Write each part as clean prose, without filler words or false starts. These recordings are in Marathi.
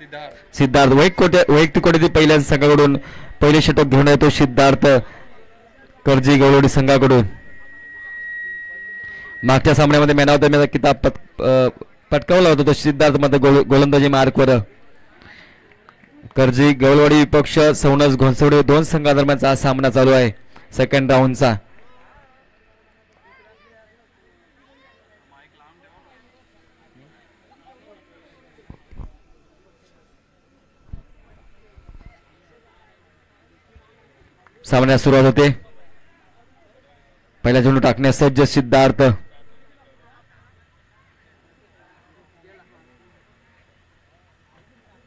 सिद्धार्थ वैयक्तिक कोट्यातील पहिल्या संघाकडून पहिले षटक घेऊन येतो सिद्धार्थ कर्जी गवळवाडी संघाकडून. मागच्या सामन्यामध्ये मॅन ऑफ द मॅच किताब पटकावला होता तो सिद्धार्थ मध्ये गोलंदाजी मार्कवर. कर्जी गवळवाडी विपक्ष सौनज घोणसवडे दोन संघादरम्यानचा हा सामना चालू आहे सेकंड राऊंडचा. सामन्यास सुरुवात होते. पहिला चेंडू टाकण्यास सज्ज सिद्धार्थ.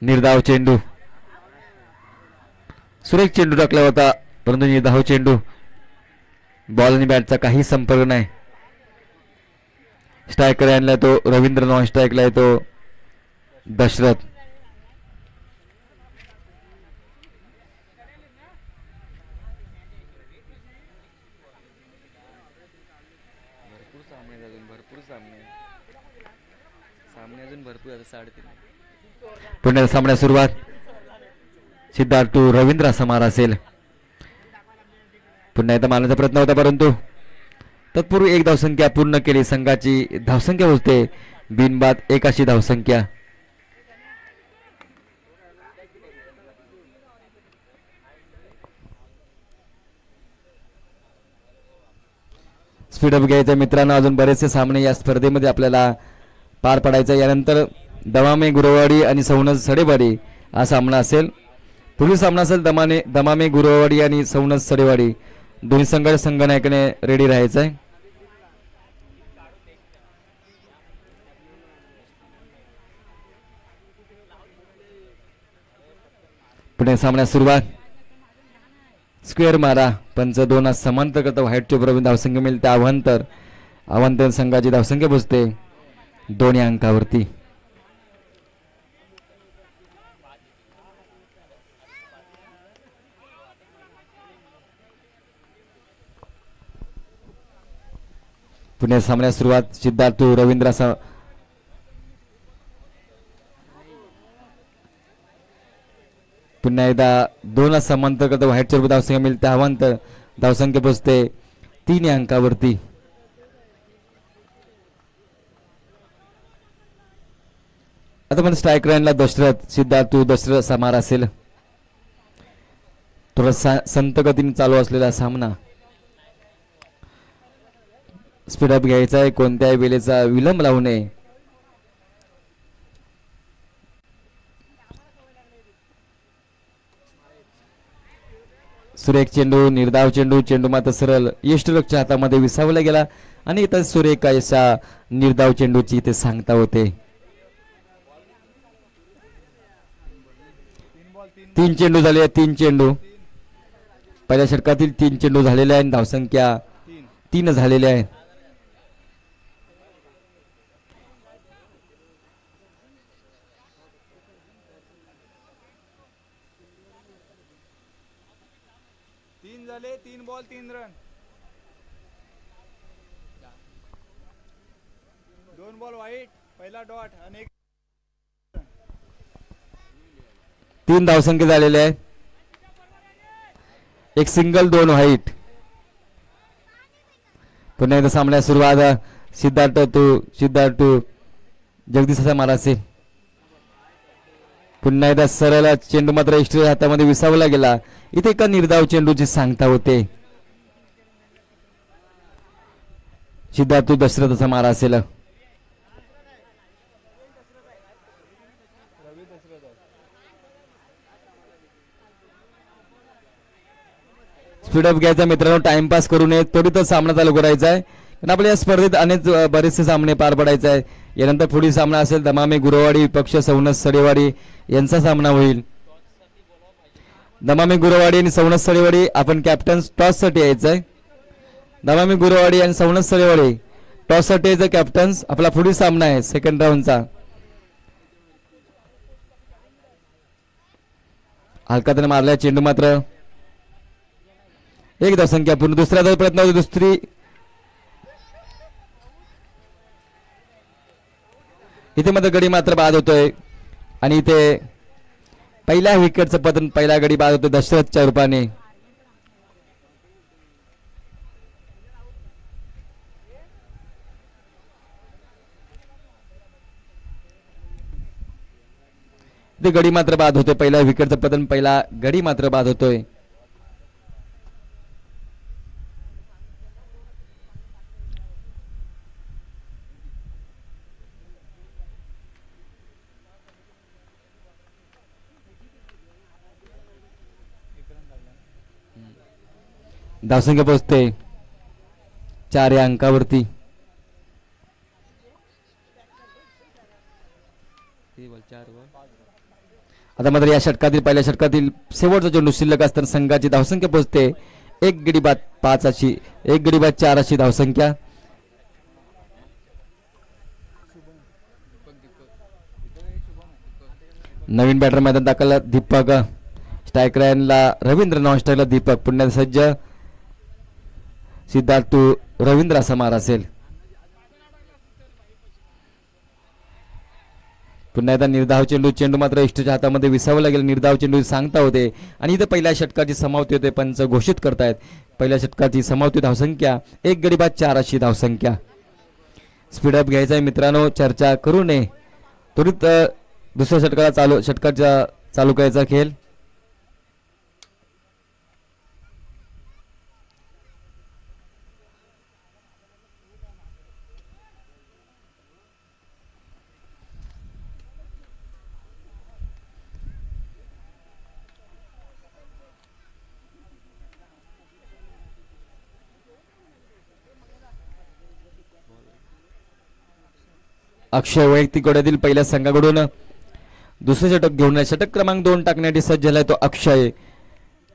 निर्धाव चेंडू सुरेख चेंडू टाकला होता परंतु निर्धाव चेंडू बॉल आणि बॅटचा काही संपर्क नाही. स्ट्रायकर आणला तो रवींद्र, नॉन स्ट्राईकला येतो दशरथ. पुण्याला सामन्यास सुरुवात. सिद्धार्थ टू रवींद्र असा मार असेल. पुन्हा एकदा मारण्याचा प्रयत्न होता परंतु तत्पूर्वी एक धावसंख्या पूर्ण केली. संघाची धावसंख्या होते बिनबाद 1 अशी धावसंख्या. स्पीडअप घ्यायचं मित्रांनो. अजून बरेचसे सामने या स्पर्धेमध्ये आपल्याला पार पडायचं. यानंतर दमामे गुरवाडी आणि सौनज सडेवाडी हा सामना असेल. पुढील सामना असेल दमामे गुरवाडी आणि सौनज सडेवाडी. दोन्ही संघनायकाने रेडी राहायचं आहे. पुढे सामन्यास सुरुवात. स्क्वेअर मारा पंच 2 समांतर करता व्हाईटच्या बरोबर धावसंख्या मिळते. आव्हांतर संघाची धावसंख्या पोचते 2 अंकावरती. पुणे सामन्यास सुरुवात. सिद्धार्थ रवींद्र असा पुन्हा एकदा 2 समांतर करता व्हाईटच्या बरोबर धावसंख्या मिळते. आव्हांतर धावसंख्या पोचते 3 अंकावरती. आता पण स्ट्राईक लाईनला दशरथ. सिद्धार्थ दशरथ समार असेल. थोडा संत गतीने चालू असलेला सामना. स्पीडअप घ्यायचा आहे. कोणत्याही वेळेचा विलंब लावू नये. सुरेख चेंडू निर्धाव चेंडू. चेंडू मात्र सरळ यष्टीरक्षच्या हातामध्ये विसावला गेला आणि इथं सुरेख अशा निर्धाव चेंडूची इथे सांगता होते. 3 चेंडू झाले. 3 चेंडू पहिल्या षटकातील 3 चेंडू झालेले आहेत. धावसंख्या 3 झालेल्या आहेत. झाले 3 बॉल 3 रन. 2 बॉल वाईट पहिला डॉट आणि 3 धावसंख्या झालेल्या आहेत. 1 सिंगल 2 व्हाईट. पुन्हा एकदा सामन्यास सुरुवात. सिद्धार्थ जगदीशाचा मारा असेल. पुन्हा एकदा सरळ चेंडू मात्र एसटी हातामध्ये विसावला गेला. इथे एका निर्धाव चेंडूची सांगता होते. सिद्धार्थ दशरथाचा मारा असेल. स्पीडअप घ्यायचा मित्रांनो. टाइमपास करू नये. त्वरितच सामना चालू करायचा आहे. कारण आपल्या या स्पर्धेत अनेक बरेचसे सामने पार पडायचे आहे. यानंतर पुढील सामना असेल दमामे गुरवाडी विपक्ष सौनज सडेवाडी यांचा सामना होईल. दमामे गुरवाडी आणि सौनज सडेवाडी आपण कॅप्टन टॉस साठी यायचं आहे. दमामे गुरवाडी आणि सौनज सडेवाडी टॉस साठी यायचं कॅप्टन्स. आपला पुढील सामना आहे सेकंड राऊंडचा. हलकाने मारल्या चेंडू मात्र 1 धावसंख्या पूर्ण. दुसरा प्रयत्न होतो. दुसरी इथे मात्र गडी मात्र बाद होतोय आणि इथे पहिल्या विकेटचं पतन, पहिला गडी बाद होतो दशरथच्या रूपाने. ते गडी मात्र बाद होतोय. पहिल्या विकेटचं पतन, पहिला गडी मात्र बाद होतोय. धावसंख्या पोहोचते 4 या अंकावरती. आता मात्र या षटकातील, पहिल्या षटकातील शेवटचा चेंडू शिल्लक असताना संघाची धावसंख्या पोहोचते 1 गडी बाद 5 अशी, 1 गडी बाद 4 अशी धावसंख्या. नवीन बॅटर मैदान दाखल दीपक, स्ट्राईक लाईनला रवींद्र, नॉन स्ट्राईकला दीपक. पुन्हा सज्ज सिद्धार्थ, तू रवींद्र असा मार असेल. पुन्हा एकदा निर्धाव चेंडू, चेंडू मात्र इष्टच्या हातामध्ये विसावं लागेल. निर्धाव चेंडू सांगता होते आणि इथं पहिल्या षटकाची समाप्ती होते. पंच घोषित करतायत पहिल्या षटकाची समाप्ती. धावसंख्या 1 गडी बाद 4 अशी धावसंख्या. स्पीडअप घ्यायचा आहे मित्रांनो, चर्चा करू नये. त्वरित दुसऱ्या षटकाचा चालू करायचा खेळ. अक्षय वैयक्तिक गोड्यातील पहिल्या संघाकडून दुसरे षटक घेऊन षटक क्रमांक 2 टाकण्यासाठी सज्ज झालाय तो अक्षय.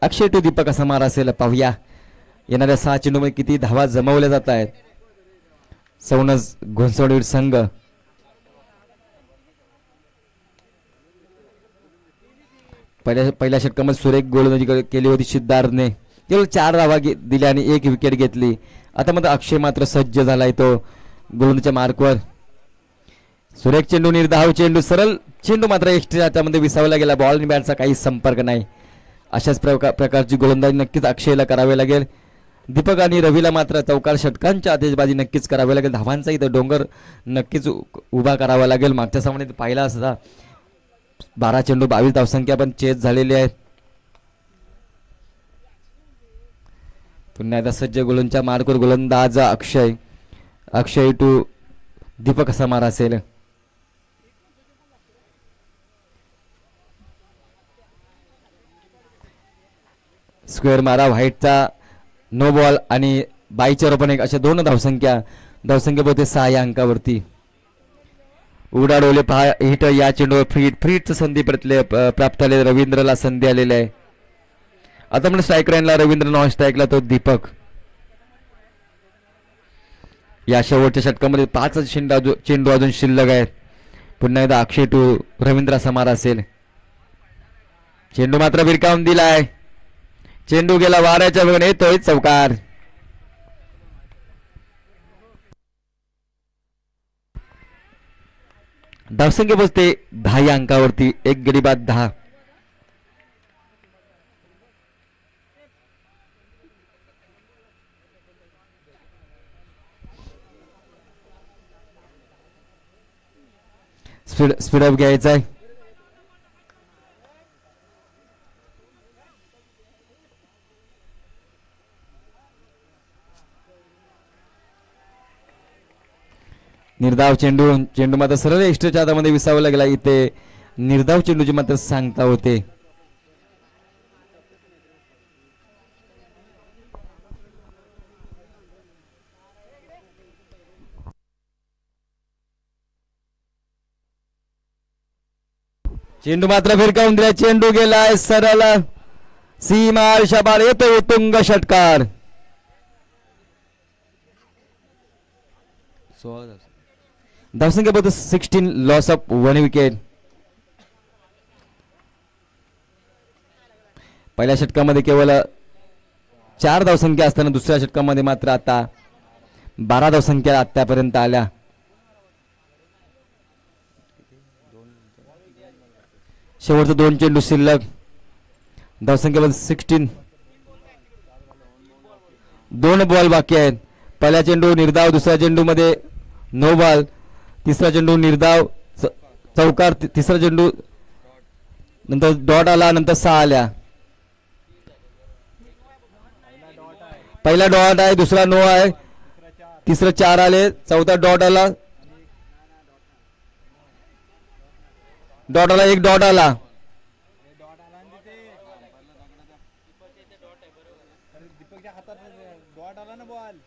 अक्षय टू दीपक असा मार असेल. पाहूया येणाऱ्या 6 चेंडूमध्ये किती धावा जमवल्या जात आहेत. सौनज घोणसवडीर संघ पहिल्या षटकामध्ये सुरेख गोलंदाजी केली होती सिद्धार्थने. केवळ 4 धावा दिल्या आणि 1 विकेट घेतली. आता मात्र अक्षय मात्र सज्ज झालाय तो गोलंदाजीच्या मार्कवर. सुरेख चेंडू, निर्धाव चेंडू, सरळ चेंडू मात्र एक्स्ट्रा हातामध्ये विसावला गेला. बॉल आणि बॅटचा काही संपर्क नाही. अशाच प्रकारची गोलंदाजी नक्कीच अक्षयला करावी लागेल. दीपक आणि रवीला मात्र चौकार षटकांच्या आतिषबाजी नक्कीच करावी लागेल. धावांचा इथं डोंगर नक्कीच उभा करावा लागेल. मागच्या सामन्यात पाहिला असता 12 चेंडू 22 धावसंख्या पण चेस झालेली आहे. पुन्हा एकदा सज्ज गोलंदाजच्या मार्कवर गोलंदाज अक्षय. अक्षय टू दीपक असा मार असेल. स्क्वेअर मारा व्हाईटचा, नो बॉल आणि बाईच्या पण एक अशा 2 धावसंख्या. धावसंख्या बहुते 6 या अंकावरती. उडाडोले पहा हिट या चेंडूवर फ्रीटचं संधी प्राप्त झाले. रवींद्रला संधी आलेली आहे. आता म्हणजे स्ट्राईक लाईनला रवींद्र, नॉन स्ट्राईकला तो दीपक. या शेवटच्या षटकामध्ये 5 चेंडू अजून शिल्लक आहेत. पुन्हा एकदा अक्षय टू रवींद्र असा मार असेल. चेंडू मात्र भिरकावून दिलाय. चेंडू गेला वाऱ्याच्या वेगाने, येतोय चौकार. धावसंख्या पोचते 10 या अंकावरती. 1 गडी बाद 10. स्पीडअप घ्यायचा आहे. निर्धाव चेंडू, चेंडू मात्र सरळ एक्स्ट्राच्या हातामध्ये विसावला गेला. इथे निर्धाव चेंडूची मात्र सांगता होते. चेंडू मात्र भिरकावून दिला. चेंडू गेलाय सरळ सीमा शबार, येतो उत्तुंग षटकार. धावसंख्या बद्दल 16, लॉस ऑफ 1 विकेट. पहिल्या षटकामध्ये केवळ 4 धावसंख्या असताना दुसऱ्या षटकामध्ये मात्र आता 12 धावसंख्या आतापर्यंत आल्या. शेवटचे 2 चेंडू शिल्लक. धावसंख्या 16. 2 बॉल बाकी आहेत. पहिला चेंडू निर्धाव, दुसऱ्या चेंडू मध्ये नो बॉल, तिसरा चेंडू निर्धाव चौकार, तिसरा चेंडू नंतर डॉट आला, नंतर 6 आल्या. पहिला डॉट आहे, दुसरा नो आहे, तिसरा 4 आले, चौथा डॉट आला, डॉट आला, एक डॉट आला. डॉट आला ना तिथे. अरे दीपकच्या हातात डॉट आला ना बॉल.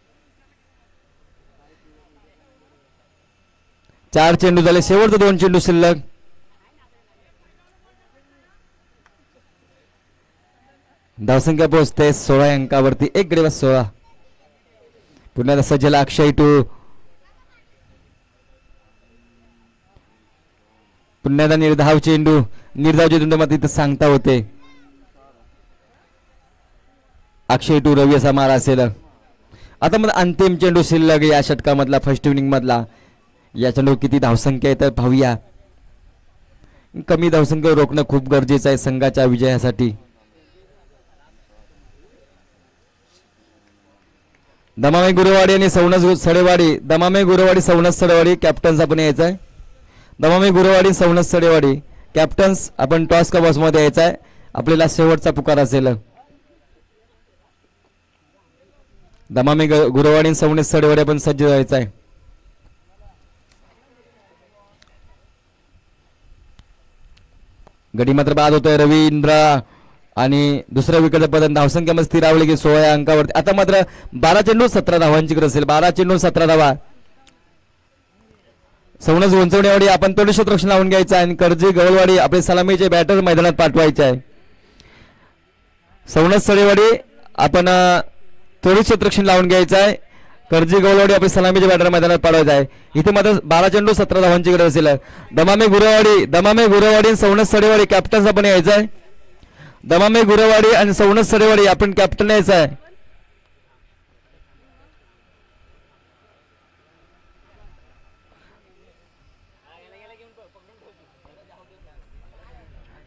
4 चेंडू झाले, शेवटचे 2 चेंडू शिल्लक. धावसंख्या पोहोचते 16 अंकावरती. एक गडी 16. पुन्हा एकदा सज्जला अक्षय टू. पुन्हा एकदा निर्धाव चेंडू. निर्धाव चेंडू मध्ये इथं सांगता होते अक्षय टू रवी असा मारा असेल. आता मग अंतिम चेंडू शिल्लक या षटकामधला, फर्स्ट इनिंग मधला. या चेंडू किती धावसंख्या आहे तर पाहूया. कमी धावसंख्या रोखणं खूप गरजेचं आहे संघाच्या विजयासाठी. दमामे गुरुवाडी आणि सवनस सडेवाडी. दमामे गुरुवाडी, सवनस सडेवाडी कॅप्टन्स आपण यायचं आहे. दमामे गुरुवाडी, सवनस सडेवाडी कॅप्टन्स आपण टॉस का बॉस मध्ये यायचं आहे. आपल्याला शेवटचा पुकार असेल. दमामे गुरुवाडी आणि सवनस सडेवाडी आपण सज्ज व्हायचं आहे. गडी मात्र बाद होतोय रवींद्र आणि दुसऱ्या विकेट पर्यंत धावसंख्यामध्ये स्थिरावली की 16 अंकावरती. आता मात्र 12 चेंडू 17 धावांची गरज असेल. 12 चेंडू 17 धावा. सवनस उंचवणेवाडी आपण थोडी क्षेत्ररक्षण लावून घ्यायचं आहे आणि कर्जी गवळवाडी आपले सलामीचे बॅटर मैदानात पाठवायचे आहे. सवनस सडेवाडी आपण थोडी क्षेत्ररक्षण लावून घ्यायचं आहे. कर्जी गवळवाडी आपले सलामीचे बॅटर मैदानात पाठवायचे आहे. इथे मात्र 12 चेंडू 17 धावांची गरज असेल. दमामे गुरुवाडी आणि सवनस सडेवाडी कॅप्टन्स आपण यायचं आहे. दमामे गुरुवाडी आणि सवनस सडेवाडी आपण कॅप्टन यायचं आहे.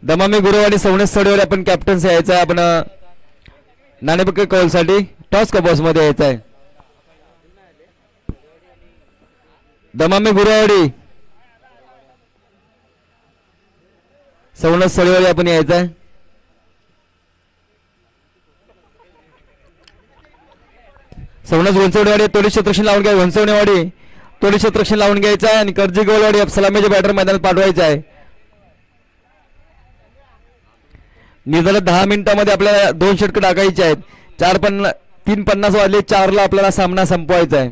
दमामे गुरुवाडी, सवनस सडेवाडी आपण कॅप्टन्स यायचं आहे. आपण नाणेफेक कॉलसाठी टॉस का बॉस मध्ये यायचं आहे. दमामे गुरुवाडी, सवनस सडेवाडी आपण यायचं आहे. सवनस वंचवणेवाडी तोडी क्षेत्ररक्षण लावून घ्या. वंचवणेवाडी तोडी क्षेत्ररक्षण लावून घ्यायचं आहे आणि कर्जी गोलवाडी सलामीचे बॅटर मैदानात पाठवायचं आहे. निर्धारित 10 मिनिटांमध्ये आपल्याला 2 षटकं टाकायचे आहेत. 3:50 वाजले, 4ला आपल्याला सामना संपवायचा आहे.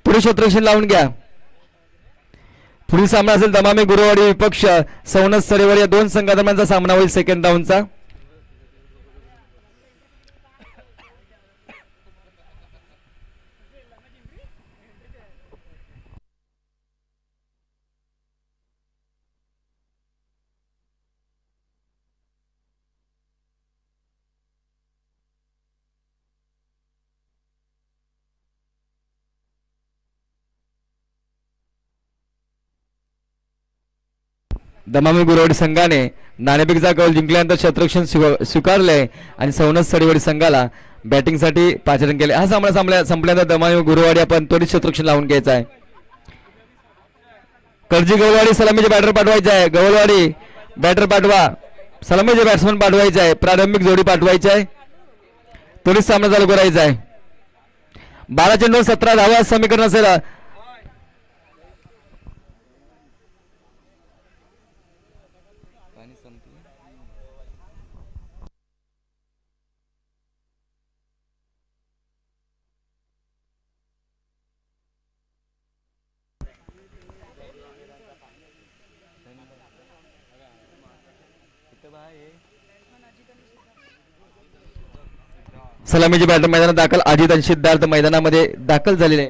पुढे क्षेत्ररक्षण लावून घ्या. पुढील सामना असेल दमामे गुरुवाडी विपक्ष सवनस सडेवाडी या 2 संघादरम्यानचा सामना होईल सेकंड राऊंडचा. दमामी गुरुवाडी संघाने नाणेफेकीचा कौल जिंकल्यानंतर क्षेत्ररक्षण स्वीकारले आणि सवनस सडेवाडी संघाला बॅटिंगसाठी पाचारण केले. हा सामना संपल्यानंतर दमामी गुरुवाडी आपण त्वरित क्षेत्ररक्षण लावून घ्यायचा आहे. कर्जी गवळवाडी सलामीचे बॅटर पाठवायचे आहे. गवळवाडी बॅटर पाठवा, सलामीचे बॅट्समन पाठवायचे आहे. प्रारंभिक जोडी पाठवायची आहे. त्वरित सामना चालू करायचा आहे. 12 चेंडू 17 धावा समीकरण असेल. सलामीचे बॅटर मैदानात दाखल. अजित आणि सिद्धार्थ मैदानामध्ये दाखल झालेले.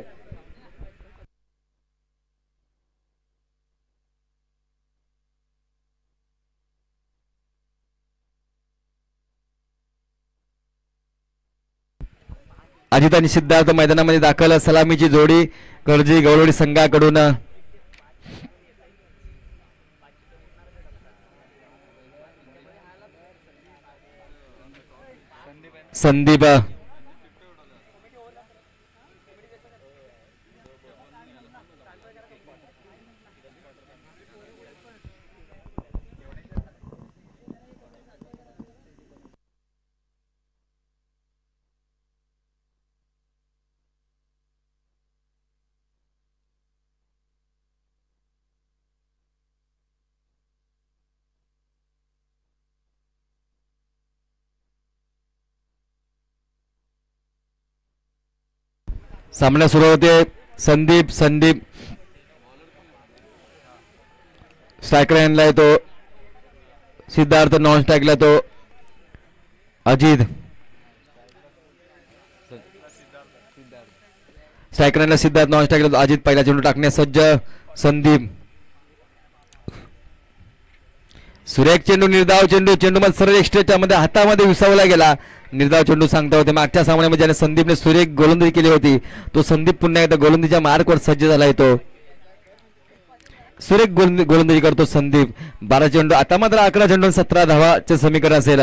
अजित आणि सिद्धार्थ मैदानामध्ये दाखल. सलामीची जोडी कर्जी गवळवाडी संघाकडून संदीप सामना सुरू होते. संदीप संदीप स्ट्रायकर हँडला येतो. सिद्धार्थ नॉन स्ट्राईकला तो अजित. स्ट्रायकर हँडला सिद्धार्थ नॉन स्ट्राईकला तो अजित. पहिला चेंडू टाकण्यास सज्ज संदीप. सुरेख चेंडू निर्धाव चेंडू. चेंडू मध्ये सरळ एक्स्ट्राच्या मध्ये हातामध्ये विसावला गेला. निर्धाव चेंडू सांगता होते. मागच्या सामन्यामध्ये ज्याने संदीपने सुरेख गोलंदाजी केली होती तो संदीप पुन्हा एकदा गोलंदाजीच्या मार्कवर सज्ज झाला येतो. सुरेख गोलंदाजी करतो संदीप. 12 चेंडू. आता मात्र 11 चेंडू 17 धावाचे समीकरण असेल.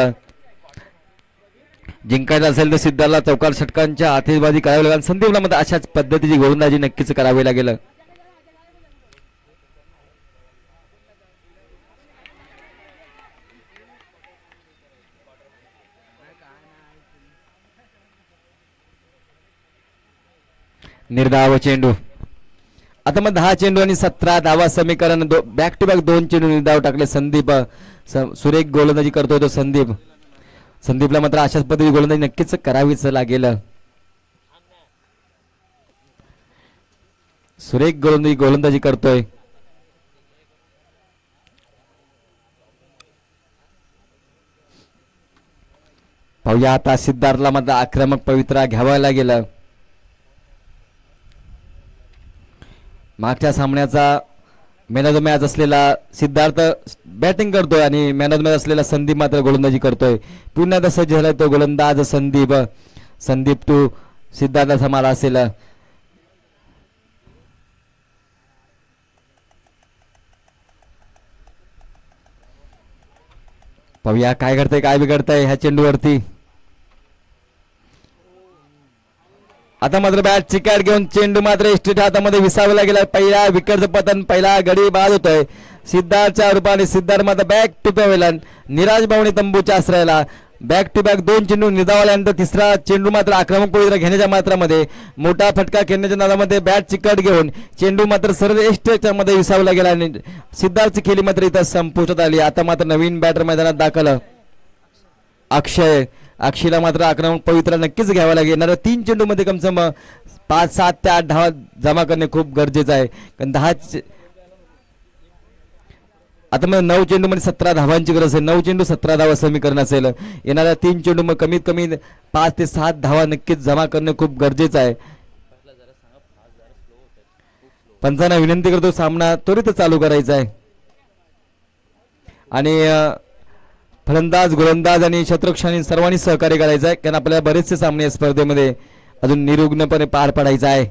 जिंकायला असेल तर सिद्धार्थला चौकार षटकांच्या आतिषबाजी करावी लागेल. संदीपला मात्र अशाच पद्धतीची गोलंदाजी नक्कीच करावी लागेल. निर्धाव चेंडू. आता मग 10 चेंडू आणि 17 धावा समीकरण. बॅक टू बॅक 2 चेंडू निर्धाव टाकले संदीप. सुरेख गोलंदाजी करतोय तो संदीप. संदीपला मात्र अशाच पद्धती गोलंदाजी नक्कीच करावीच लागेल. सुरेख गोलंदाजी करतोय. पाहूया आता सिद्धार्थला मात्र आक्रमक पवित्रा घ्यावा लागेल. मागच्या सामन्याचा मॅन ऑफ द मॅच असलेला सिद्धार्थ बॅटिंग करतोय आणि मॅन ऑफ द मॅच असलेला संदीप मात्र गोलंदाजी करतोय. पुन्हा आता सज्ज झालाय तो गोलंदाज संदीप. संदीप तू सिद्धार्थाचा मारा असेल. पाहूया काय घडतंय काय बिघडतंय ह्या चेंडूवरती. आता मात्र बॅट चिकाट घेऊन चेंडू मात्र एस्ट्रीट हातामध्ये विसावला गेला. पहिला विकेटचं पतन. पहिला गडी बाद होतोय सिद्धार्थच्या रूपाने. सिद्धार्थ मात्र back to pavilion Niraj Bhavane तंबूच्या आश्रयाला. बॅक टू बॅक 2 चेंडू निर्धावल्यानंतर तिसरा चेंडू मात्र आक्रमक पवित्रा घेण्याच्या मात्रामध्ये मोठा फटका खेळण्याच्या नादामध्ये बॅट चिकट घेऊन चेंडू मात्र सरळ एस्ट्रीटच्या मध्ये विसावला गेला आणि सिद्धार्थची खेळी मात्र इथं संपुष्टात आली. आता मात्र नवीन बॅटर मैदानात दाखल अक्षय. अक्षयला मात्र आक्रमक पवित्रा नक्कीच घ्यावा लागेल. येणाऱ्या 3 चेंडू मध्ये कमसे कम 5, 7 ते 8 धावा जमा करणे खूप गरजेचं आहे. कारण 10 आता मग 9 चेंडू मध्ये 17 धावांची गरज आहे. 9 चेंडू 17 धावा समीकरण असेल. येणाऱ्या 3 चेंडू मग कमीत कमी 5 ते 7 धावा नक्कीच जमा करणे खूप गरजेचं आहे. पंचांना विनंती करतो सामना त्वरित चालू करायचा आहे आणि फलंदाज गोलंदाज आणि शतरक्षणी सर्वांनी सहकार्य करायचं आहे. कारण आपल्याला बरेचसे सामने या स्पर्धेमध्ये अजून निरुग्णपणे पार पाडायचा आहे.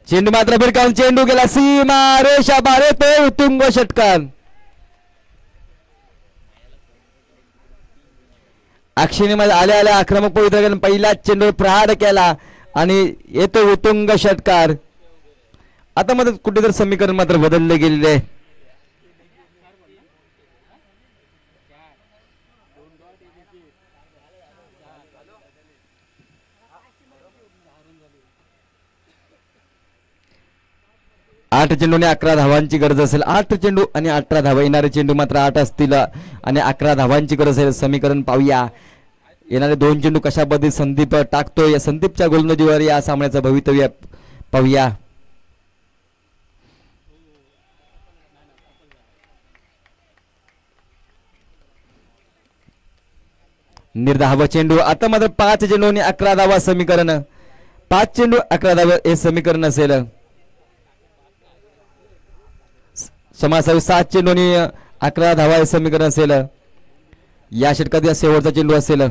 चेंडू मात्र भिरकावून चेंडू गेला सीमा रेषा बारे तो उत्तुंग षटकार. अक्षयने मध्ये आल्या आल्या आक्रमक पवित्रा पहिला चेंडू प्रहार केला आणि येतो उत्तुंग षटकार. आता मात्र कुठेतरी समीकरण मात्र बदलले गेलेले आहे. आठ चेंडू आणि 11 धावांची गरज असेल. 8 चेंडू आणि 18 धावा. येणारे चेंडू मात्र 8 असतील आणि 11 धावांची गरज असेल. समीकरण पाहूया. येणारे 2 चेंडू कशा पद्धतीने संदीप टाकतोय. संदीपच्या गोलंदाजीवर या सामन्याचं भवितव्य पाहूया. निर्धाव चेंडू. आता मात्र 5 चेंडू आणि 11 धावा समीकरण. 5 चेंडू 11 धावा हे समीकरण असेल. समासावी 7 चेंडू आणि 11 धावा हे समीकरण असेल. या षटकात या शेवटचा चेंडू असेल.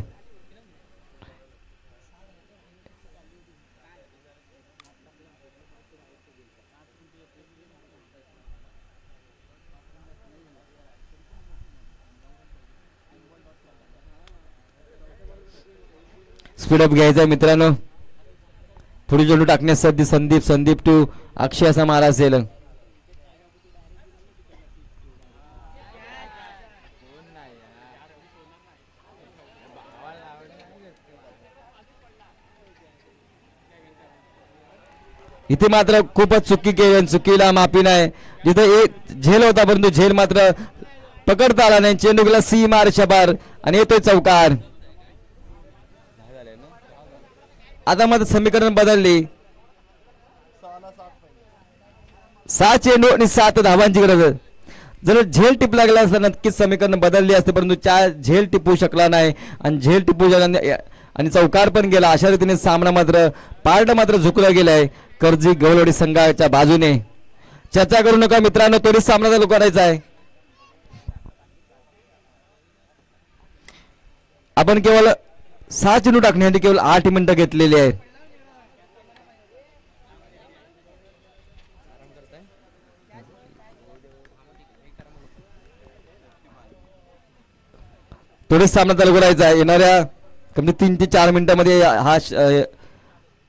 स्पीडअप घ्यायचा आहे मित्रांनो. पुढे चेंडू टाकण्यास सध्या संदीप टू अक्षय असा मारा असेल. इथे मात्र खूपच चुकी केली, चुकीला माफी नाही. जिथे एक झेल होता परंतु झेल मात्र पकडता आला नाही. चेंडू गेला सी मार शबार आणि येतोय चौकार. आता मात्र समीकरण बदलली. 6 चेंडू आणि 7 धावांची गरज. जर झेल टिप लागला असता नक्कीच समीकरण बदलली असते, परंतु झेल टिपू शकला नाही आणि झेल टिपू शकला आणि चौकार पण गेला. अशा रीतीने सामना मात्र पार्ट मात्र झुकला गेलाय कर्जी गवळवाडी संघाच्या बाजूने. चर्चा करू नका मित्रांनो, तोच सामना चालू करायचा आहे. आपण केवळ 6 चेंडू टाकण्यासाठी केवळ 8 मिनिटं घेतलेली आहेत. थोडेच सामना चालू करायचा आहे. येणाऱ्या कमी 3 ते 4 मिनिटांमध्ये हा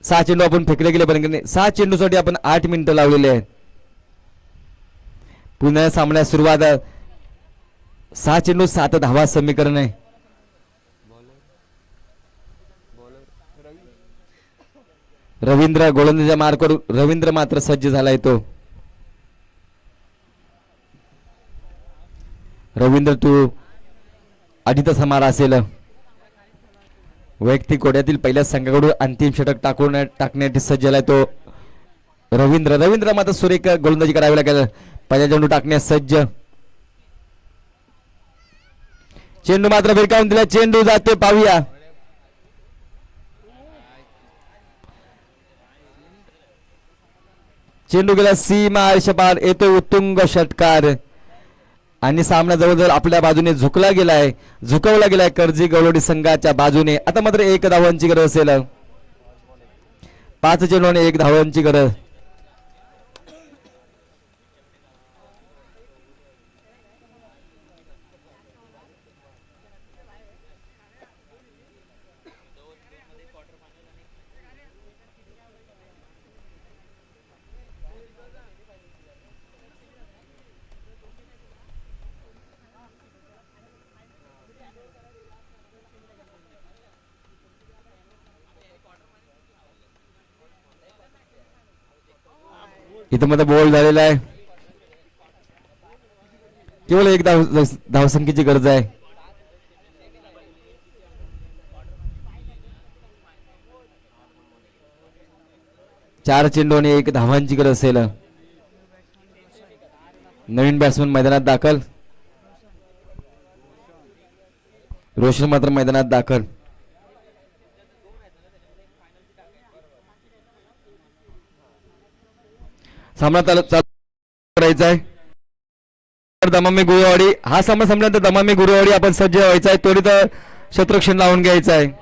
6 चेंडू आपण फेकले गेले, पण 6 चेंडूसाठी आपण 8 मिनिटं लावलेले आहेत. पुन्हा सामन्यात सुरुवात 6 चेंडू 7 धावा समीकरण आहे. रवींद्र गोलंदाजा मार करून रवींद्र मात्र सज्ज झालाय. तो रवींद्र तू अडीचा मारा असेल. वैयक्तिक कोड्यातील पहिल्या संघाकडून अंतिम षटक टाकण्यासाठी सज्ज झालाय तो रवींद्र मात्र सुरेख गोलंदाजी करावी लागेल. पहिल्या चेंडू टाकण्यास सज्ज. चेंडू मात्र भिरकावून दिला. चेंडू जाते पाहूया. चेंडू गेला सीमा आयुष्यपार. येतो उत्तुंग षटकार आणि सामना जवळजवळ आपल्या बाजूने झुकवला गेलाय कर्जी गवळवाडी संघाच्या बाजूने. आता मात्र 1 धावांची गरज असेल. 5 चेंडू आणि 1 धावांची गरज. इथं मध्ये बॉल झालेला आहे. केवळ 1 धावसंख्येची गरज आहे. चार चेंडू आणि 1 धावांची गरज असेल. नवीन बॅट्समन मैदानात दाखल. रोशन मात्र मैदानात दाखल. सामना चालू करायचा आहे. दमामी गुरुवाडी हा सामना संपल्यानंतर दमामी गुरुवाडी आपण सज्ज व्हायचा आहे. त्वरित शत्रुक्षण लावून घ्यायचा आहे.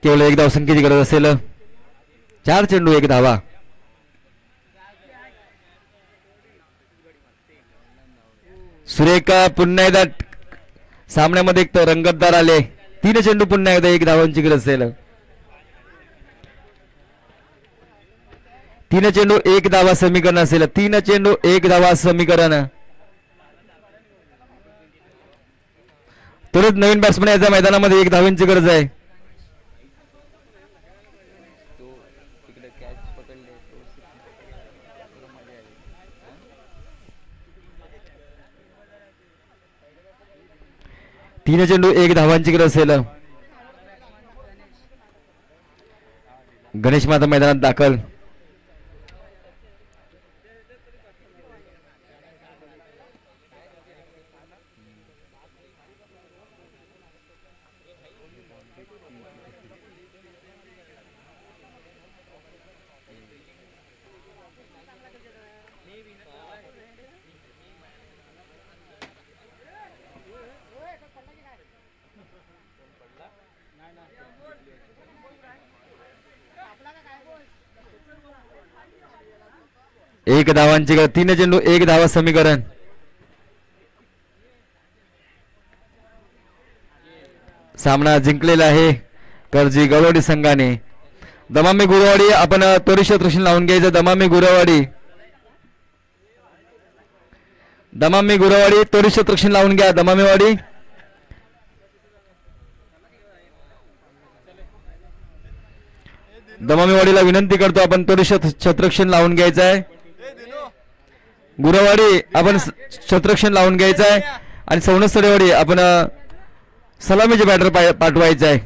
केवळ 1 धावसंख्येची गरज असेल. 4 चेंडू 1 धावा. सुरेख पुन्हा एकदा सामन्यामध्ये एक रंगतदार आले. 3 चेंडू पुन्हा एकदा 1 धावांची गरज असेल. 3 चेंडू 1 धावा समीकरण असेल. 3 चेंडू 1 धावा समीकरण. तुरंत नवीन बॅट्समन याच्या मैदानामध्ये 1 धावांची गरज आहे. तीन चेंडू 1 धावांची गरज असेल. गणेश माता मैदानात दाखल. एक धावांची गरज, 3 चेंडू 1 धावा समीकरण. सामना जिंकलेला आहे करजी गवळवाडी संघाने. दमामे गुरुवाडी आपण त्वरित क्षेत्रक्षण लावून घ्यायचं. दमामे गुरुवाडी त्वरित क्षेत्रक्षण लावून घ्या. दमामेवाडी दमामेवाडीला विनंती करतो आपण त्वरित क्षेत्रक्षण लावून घ्यायचं आहे. गुरुवाडी आपण क्षेत्रक्षण लावून घ्यायचं आहे आणि सवनसडेवाडी आपण सलामीचे बॅटर पाठवायचं आहे.